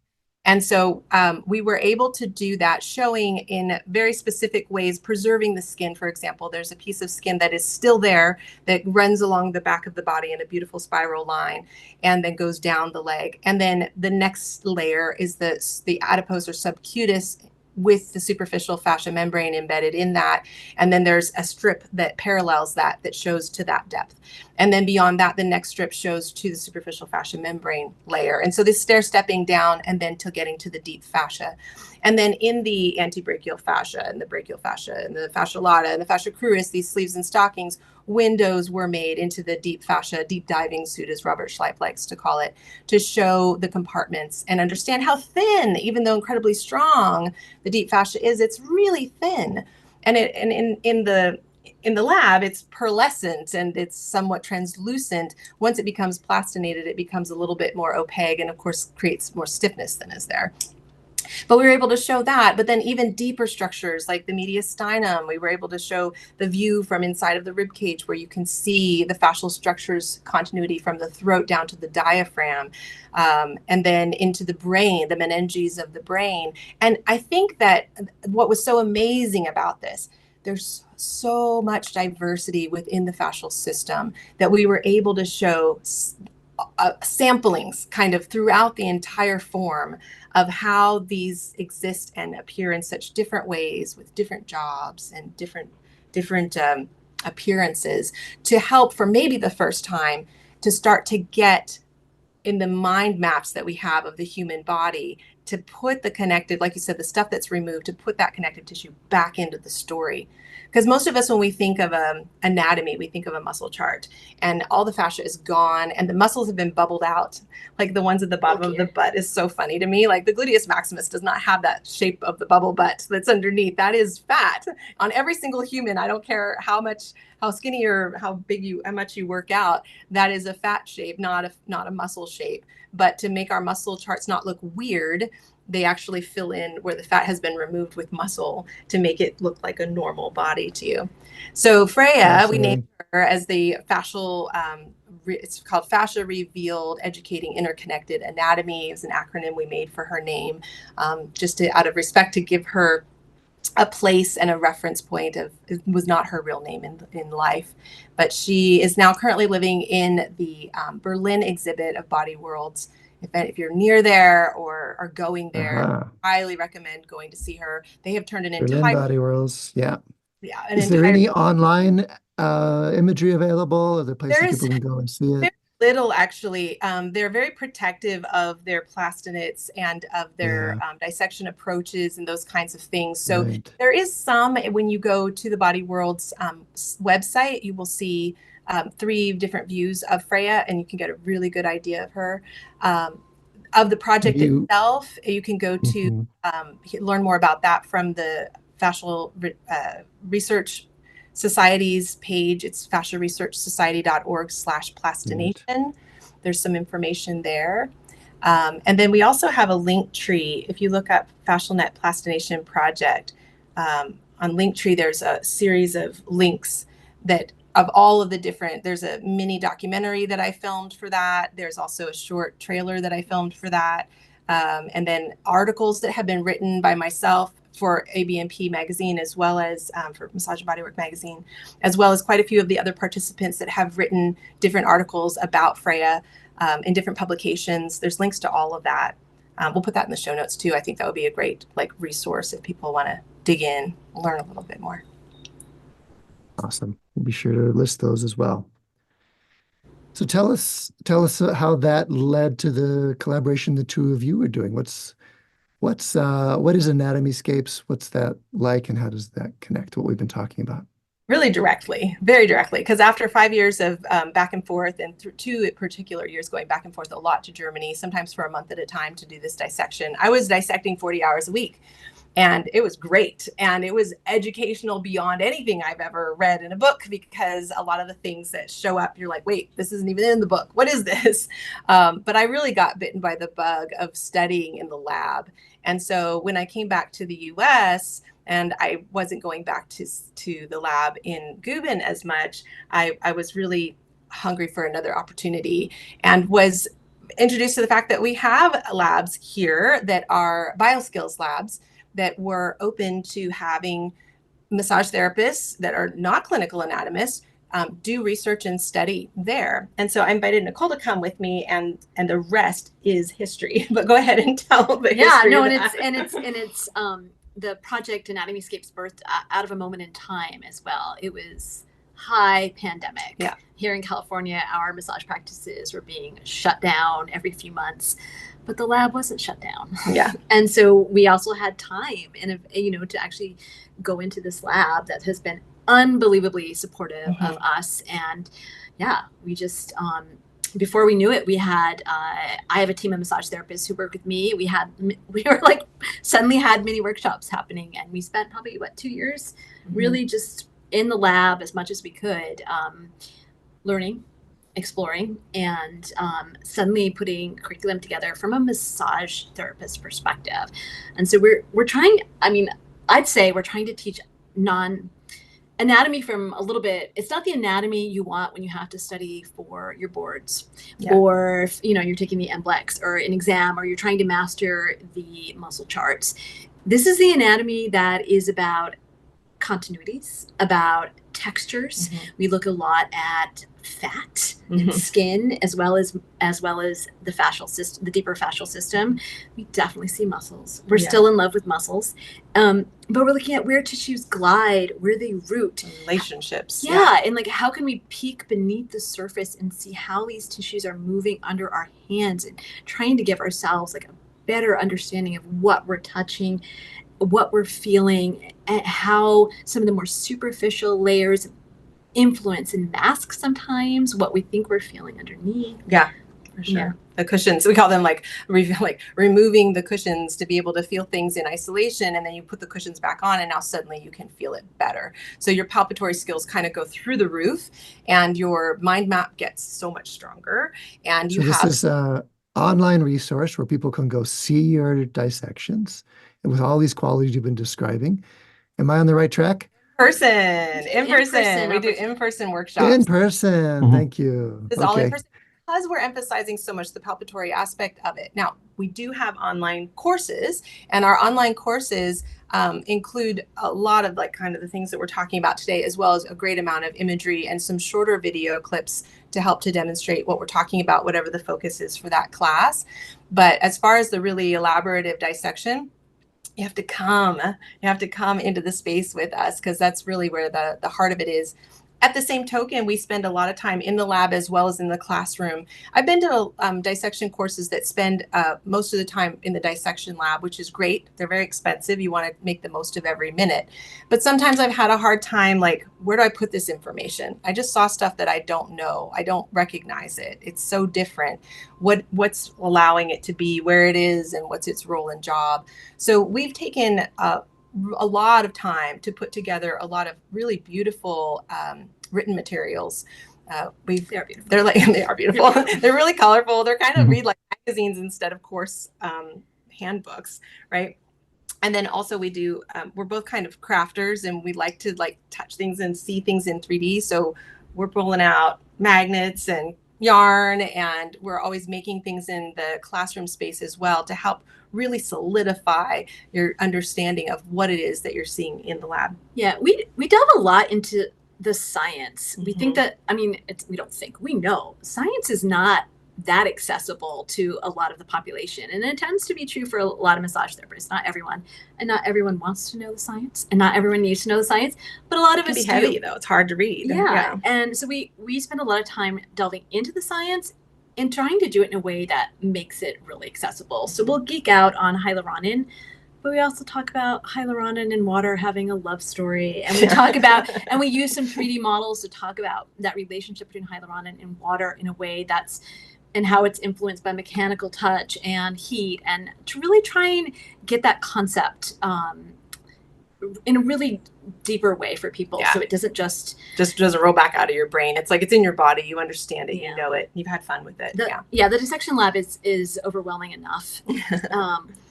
And so we were able to do that, showing in very specific ways, preserving the skin. For example, there's a piece of skin that is still there that runs along the back of the body in a beautiful spiral line and then goes down the leg. And then the next layer is the adipose or subcutis with the superficial fascia membrane embedded in that. And then there's a strip that parallels that shows to that depth. And then beyond that, the next strip shows to the superficial fascia membrane layer. And so this stair stepping down and then till getting to the deep fascia. And then in the antebrachial fascia and the brachial fascia and the fascia lata and the fascia cruris, these sleeves and stockings, windows were made into the deep fascia, deep diving suit, as Robert Schleip likes to call it, to show the compartments and understand how thin, even though incredibly strong, the deep fascia is. It's really thin. And in the lab, it's pearlescent and it's somewhat translucent. Once it becomes plastinated, it becomes a little bit more opaque and of course creates more stiffness than is there. But we were able to show that, but then even deeper structures like the mediastinum, we were able to show the view from inside of the rib cage where you can see the fascial structures continuity from the throat down to the diaphragm, and then into the brain, the meninges of the brain. And I think that what was so amazing about this, there's so much diversity within the fascial system that we were able to show samplings kind of throughout the entire form of how these exist and appear in such different ways with different jobs and different appearances, to help for maybe the first time to start to get in the mind maps that we have of the human body, to put the connective, like you said, the stuff that's removed, to put that connective tissue back into the story. Because most of us, when we think of anatomy, we think of a muscle chart, and all the fascia is gone and the muscles have been bubbled out. Like the ones at the bottom of the butt is so funny to me. Like the gluteus maximus does not have that shape of the bubble butt that's underneath. That is fat on every single human. I don't care how skinny or how much you work out. That is a fat shape, not a muscle shape. But to make our muscle charts not look weird, they actually fill in where the fat has been removed with muscle to make it look like a normal body to you. So Freya, we named her as the fascial, it's called Fascia Revealed Educating Interconnected Anatomy. It was an acronym we made for her name, just out of respect to give her a place and a reference point of, it was not her real name in life, but she is now currently living in the Berlin exhibit of Body Worlds. If you're near there or are going there, highly recommend going to see her. They have turned an Berlin entire Body Worlds, yeah. Is there any online imagery available? Are there places people can go and see it? Little, actually. They're very protective of their plastinates and of their dissection approaches and those kinds of things. So there is some, when you go to the Body Worlds website, you will see 3 different views of Freya, and you can get a really good idea of her. Of the project itself, you can go to learn more about that from the Fascial Research Society's page. It's fasciaresearchsociety.org/plastination. There's some information there. And then we also have a link tree. If you look up FascialNet Plastination Project, on Linktree, there's a series of links that of all of the different, there's a mini documentary that I filmed for that. There's also a short trailer that I filmed for that. And then articles that have been written by myself for ABMP magazine, as well as for Massage and Bodywork magazine, as well as quite a few of the other participants that have written different articles about Freya in different publications. There's links to all of that. We'll put that in the show notes too. I think that would be a great resource if people want to dig in, learn a little bit more. Awesome. We'll be sure to list those as well. So tell us how that led to the collaboration the two of you are doing. What is AnatomySCAPES? What's that like, and how does that connect to what we've been talking about? Really directly, very directly, because after 5 years of back and forth, and 2 particular years going back and forth a lot to Germany, sometimes for a month at a time to do this dissection, I was dissecting 40 hours a week. And it was great. And it was educational beyond anything I've ever read in a book, because a lot of the things that show up, you're like, wait, this isn't even in the book. What is this? But I really got bitten by the bug of studying in the lab. And so when I came back to the US, and I wasn't going back to the lab in Guben as much, I was really hungry for another opportunity, and was introduced to the fact that we have labs here that are BioSkills labs that were open to having massage therapists that are not clinical anatomists do research and study there. And so I invited Nicole to come with me, and the rest is history. But go ahead and tell the history. Yeah, no, and it's the project AnatomySCAPES birthed out of a moment in time as well. It was high pandemic. Yeah. Here in California, our massage practices were being shut down every few months, but the lab wasn't shut down. Yeah. And so we also had time, and to actually go into this lab that has been unbelievably supportive of us. And yeah, we just before we knew it, we had I have a team of massage therapists who work with me. We were suddenly had mini workshops happening, and we spent probably 2 years really just in the lab as much as we could, learning, exploring, and suddenly putting curriculum together from a massage therapist perspective. And so we're trying, I'd say we're trying to teach anatomy from a little bit. It's not the anatomy you want when you have to study for your boards, or if, you're taking the MBLEX or an exam, or you're trying to master the muscle charts. This is the anatomy that is about continuities, about textures. We look a lot at fat and skin, as well as the fascial system, the deeper fascial system. We definitely see muscles. We're still in love with muscles, but we're looking at where tissues glide, where they root, relationships. And like how can we peek beneath the surface and see how these tissues are moving under our hands, and trying to give ourselves like a better understanding of what we're touching, what we're feeling, and how some of the more superficial layers influence and mask sometimes what we think we're feeling underneath. Yeah, for sure. Yeah. The cushions, we call them like removing the cushions to be able to feel things in isolation, and then you put the cushions back on, and now suddenly you can feel it better. So your palpatory skills kind of go through the roof, and your mind map gets so much stronger. And you This is an online resource where people can go see your dissections, and with all these qualities you've been describing. Am I on the right track? In person. We do in-person workshops. In person. Thank you. It's all in person because we're emphasizing so much the palpatory aspect of it. Now, we do have online courses, and our online courses include a lot of like kind of the things that we're talking about today, as well as a great amount of imagery and some shorter video clips to help to demonstrate what we're talking about, whatever the focus is for that class. But as far as the really elaborative dissection, you have to come into the space with us, because that's really where the heart of it is. At the same token, we spend a lot of time in the lab as well as in the classroom. I've been to dissection courses that spend most of the time in the dissection lab, which is great. They're very expensive. You want to make the most of every minute. But sometimes I've had a hard time, like, where do I put this information? I just saw stuff that I don't know. I don't recognize it. It's so different. What's allowing it to be where it is, and what's its role and job? So we've taken a lot of time to put together a lot of really beautiful written materials. They are beautiful. They are beautiful. They're really colorful. They're kind of read like magazines instead of course handbooks, right? And then also we do, we're both kind of crafters, and we like to like touch things and see things in 3D. So we're pulling out magnets and yarn, and we're always making things in the classroom space as well to help really solidify your understanding of what it is that you're seeing in the lab. Yeah, we delve a lot into the science. We think that, we know science is not that accessible to a lot of the population. And it tends to be true for a lot of massage therapists, not everyone. And not everyone wants to know the science, and not everyone needs to know the science, but a lot of us do. It can be heavy though, it's hard to read. Yeah. And so we spend a lot of time delving into the science and trying to do it in a way that makes it really accessible. So we'll geek out on hyaluronan, but we also talk about hyaluronan and water having a love story. And we talk about, and we use some 3D models to talk about that relationship between hyaluronan and water in a way that's, and how it's influenced by mechanical touch and heat, and to really try and get that concept in a really deeper way for people. So it doesn't just doesn't roll back out of your brain. It's like it's in your body. You understand it. You know it. You've had fun with it. The dissection lab is overwhelming enough.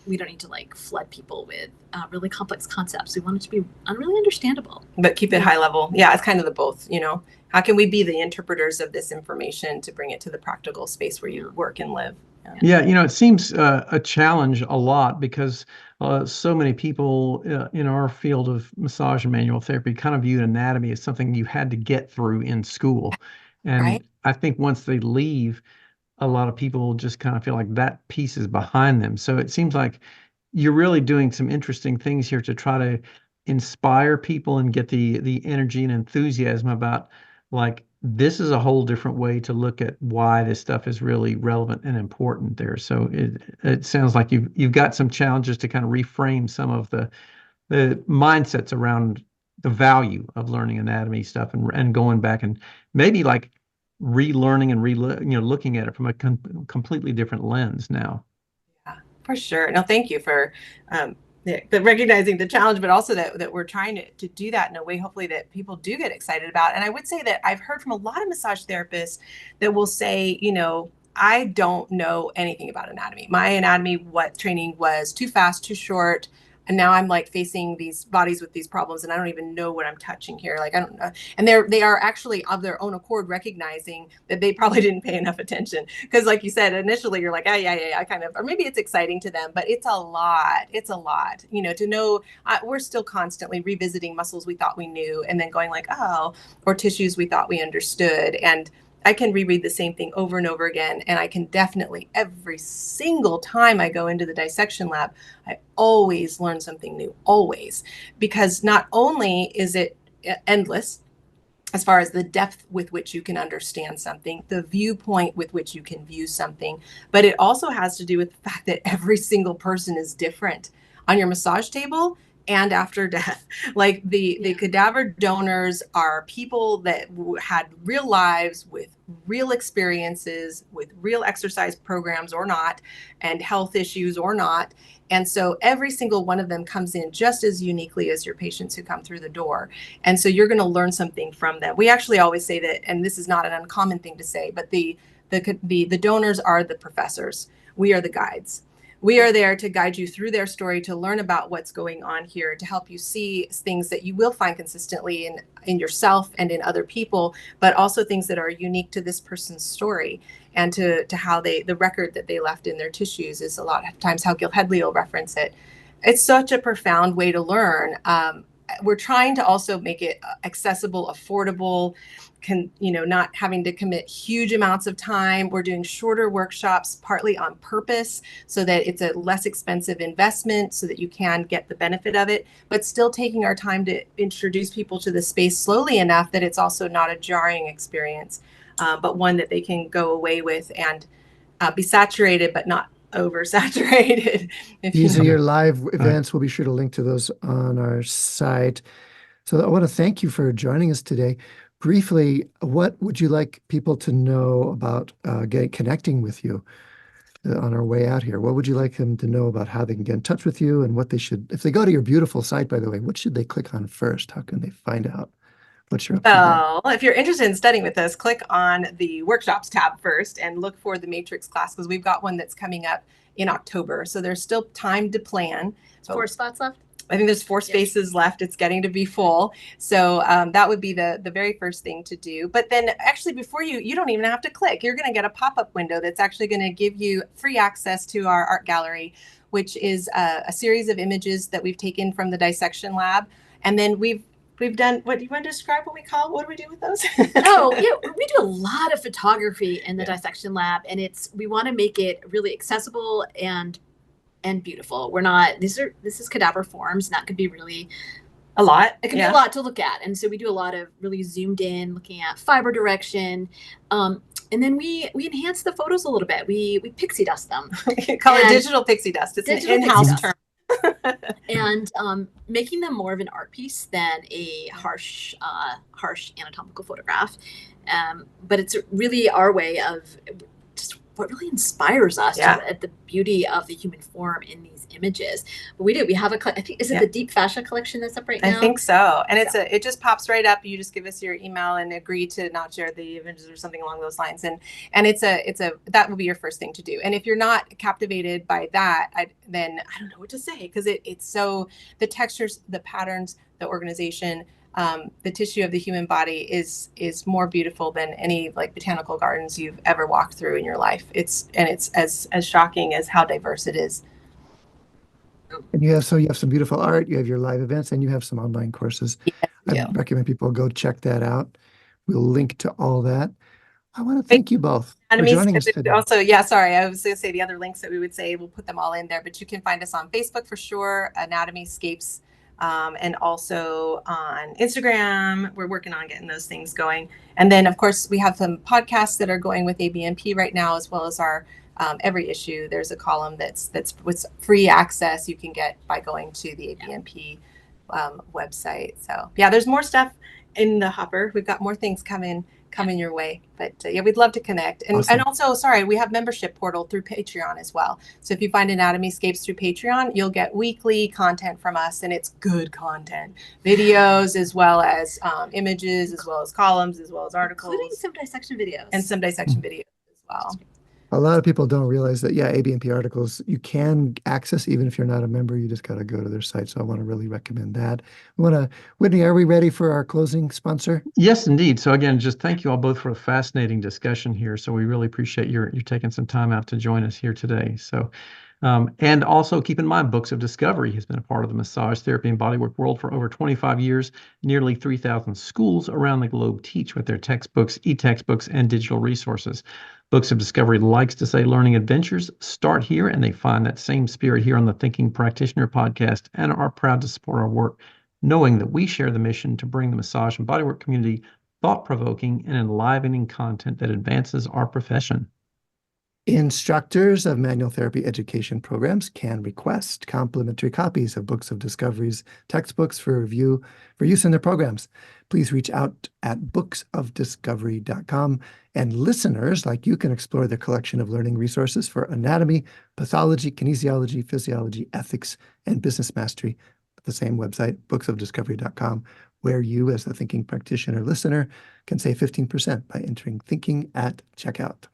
We don't need to like flood people with really complex concepts. We want it to be really understandable, but keep it high level. Yeah, it's kind of the both. How can we be the interpreters of this information to bring it to the practical space where you work and live? Yeah, it seems a challenge a lot, because so many people in our field of massage and manual therapy kind of viewed anatomy as something you had to get through in school. And I think once they leave, a lot of people just kind of feel like that piece is behind them. So it seems like you're really doing some interesting things here to try to inspire people and get the energy and enthusiasm about, like, this is a whole different way to look at why this stuff is really relevant and important there. So it sounds like you've got some challenges to kind of reframe some of the mindsets around the value of learning anatomy stuff, and going back and maybe like relearning and looking at it from a completely different lens now. Yeah, for sure. No, thank you for the recognizing the challenge, but also that we're trying to do that in a way, hopefully, that people do get excited about. And I would say that I've heard from a lot of massage therapists that will say, I don't know anything about anatomy. My anatomy, what training was too fast, too short. And now I'm like facing these bodies with these problems and I don't even know what I'm touching here. Like, I don't know. And they are actually of their own accord recognizing that they probably didn't pay enough attention. Because like you said, initially you're like, yeah, I kind of, or maybe it's exciting to them, but it's a lot. It's a lot, you know, to know we're still constantly revisiting muscles we thought we knew and then going like, oh, or tissues we thought we understood. And I can reread the same thing over and over again. And I can definitely, every single time I go into the dissection lab, I always learn something new, always. Because not only is it endless as far as the depth with which you can understand something, the viewpoint with which you can view something, but it also has to do with the fact that every single person is different. On your massage table, and after death, like the cadaver donors are people that had real lives with real experiences, with real exercise programs or not, and health issues or not. And so every single one of them comes in just as uniquely as your patients who come through the door. And so you're going to learn something from them. We actually always say that, and this is not an uncommon thing to say, but the donors are the professors. We are the guides. We are there to guide you through their story, to learn about what's going on here, to help you see things that you will find consistently in yourself and in other people, but also things that are unique to this person's story and to how the record that they left in their tissues is a lot of times how Gil Headley will reference it. It's such a profound way to learn. We're trying to also make it accessible, affordable, not having to commit huge amounts of time. We're doing shorter workshops, partly on purpose, so that it's a less expensive investment, so that you can get the benefit of it, but still taking our time to introduce people to the space slowly enough that it's also not a jarring experience, but one that they can go away with and be saturated, but not oversaturated. These are your live events. We'll be sure to link to those on our site. So I want to thank you for joining us today. Briefly, what would you like people to know about connecting with you on our way out here? What would you like them to know about how they can get in touch with you and what they should, if they go to your beautiful site, by the way, what should they click on first? How can they find out what you're up to? Well, if you're interested in studying with us, click on the workshops tab first and look for the Matrix class, because we've got one that's coming up in October. So there's still time to plan. 4 spots left. I think there's 4 spaces left. It's getting to be full. So that would be the very first thing to do. But then actually before you don't even have to click. You're going to get a pop-up window that's actually going to give you free access to our art gallery, which is a series of images that we've taken from the dissection lab. And then we've done, what do you want to describe what do we do with those? Oh, yeah, we do a lot of photography in the dissection lab, and we want to make it really accessible and beautiful. We're not, this is cadaver forms, and that could be really a lot. It can be a lot to look at. And so we do a lot of really zoomed in, looking at fiber direction. And then we enhance the photos a little bit. We pixie dust them. We call it digital pixie dust. It's an in-house term. And making them more of an art piece than a harsh anatomical photograph. But it's really our way of just what really inspires us at the beauty of the human form in these images. But we have I think, is it the Deep Fascia collection that's up right now? I think so. And it just pops right up. You just give us your email and agree to not share the images or something along those lines. And that will be your first thing to do. And if you're not captivated by that, then I don't know what to say, because it's so, the textures, the patterns, the organization, the tissue of the human body is more beautiful than any like botanical gardens you've ever walked through in your life. It's as shocking as how diverse it is. And you have some beautiful art, you have your live events, and you have some online courses. I recommend people go check that out. We'll link to all that. I want to thank you both for joining us today. Also, sorry, I was going to say the other links that we would say, we'll put them all in there, but you can find us on Facebook for sure, AnatomySCAPES, and also on Instagram. We're working on getting those things going. And then, of course, we have some podcasts that are going with ABNP right now, as well as our every issue. There's a column that's with free access you can get by going to the ABNP website. So there's more stuff in the hopper. We've got more things coming your way, but we'd love to connect. And Awesome. And also, we have membership portal through Patreon as well. So if you find AnatomySCAPES through Patreon, you'll get weekly content from us, and it's good content, videos as well as images, as well as columns, as well as articles, including some dissection videos as well. A lot of people don't realize that, yeah, ABNP articles you can access even if you're not a member. You just got to go to their site. So I want to really recommend that. Whitney, are we ready for our closing sponsor? Yes, indeed. So again, just thank you all both for a fascinating discussion here. So we really appreciate your taking some time out to join us here today. So, and also keep in mind, Books of Discovery has been a part of the massage therapy and bodywork world for over 25 years. Nearly 3,000 schools around the globe teach with their textbooks, e-textbooks, and digital resources. Books of Discovery likes to say learning adventures start here, and they find that same spirit here on the Thinking Practitioner podcast and are proud to support our work, knowing that we share the mission to bring the massage and bodywork community thought-provoking and enlivening content that advances our profession. Instructors of manual therapy education programs can request complimentary copies of Books of Discovery's textbooks for review for use in their programs. Please reach out at booksofdiscovery.com, and listeners like you can explore the collection of learning resources for anatomy, pathology, kinesiology, physiology, ethics, and business mastery at the same website, booksofdiscovery.com, where you, as the Thinking Practitioner listener, can save 15% by entering Thinking at checkout.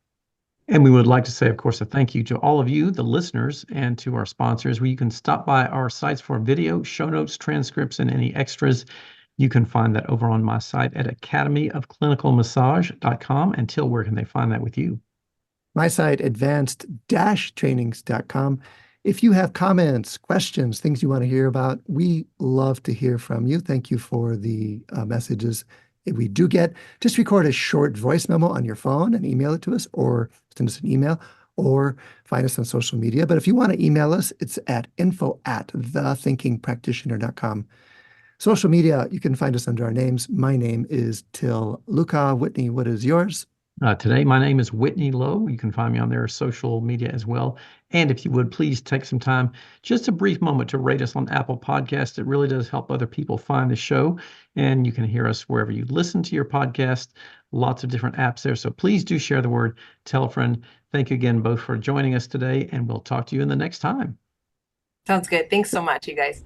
And we would like to say, of course, a thank you to all of you, the listeners, and to our sponsors, where you can stop by our sites for video, show notes, transcripts, and any extras. You can find that over on my site at academyofclinicalmassage.com. And Til, where can they find that with you? My site, advanced-trainings.com. If you have comments, questions, things you want to hear about, we love to hear from you. Thank you for the messages. If we do get, just record a short voice memo on your phone and email it to us, or send us an email, or find us on social media. But if you want to email us, it's at info@thethinkingpractitioner.com. Social media, you can find us under our names. My name is Til Luca. Whitney, what is yours? Today, my name is Whitney Lowe. You can find me on their social media as well. And if you would, please take some time, just a brief moment, to rate us on Apple Podcasts. It really does help other people find the show. And you can hear us wherever you listen to your podcast. Lots of different apps there. So please do share the word. Tell a friend. Thank you again both for joining us today, and we'll talk to you in the next time. Sounds good. Thanks so much, you guys.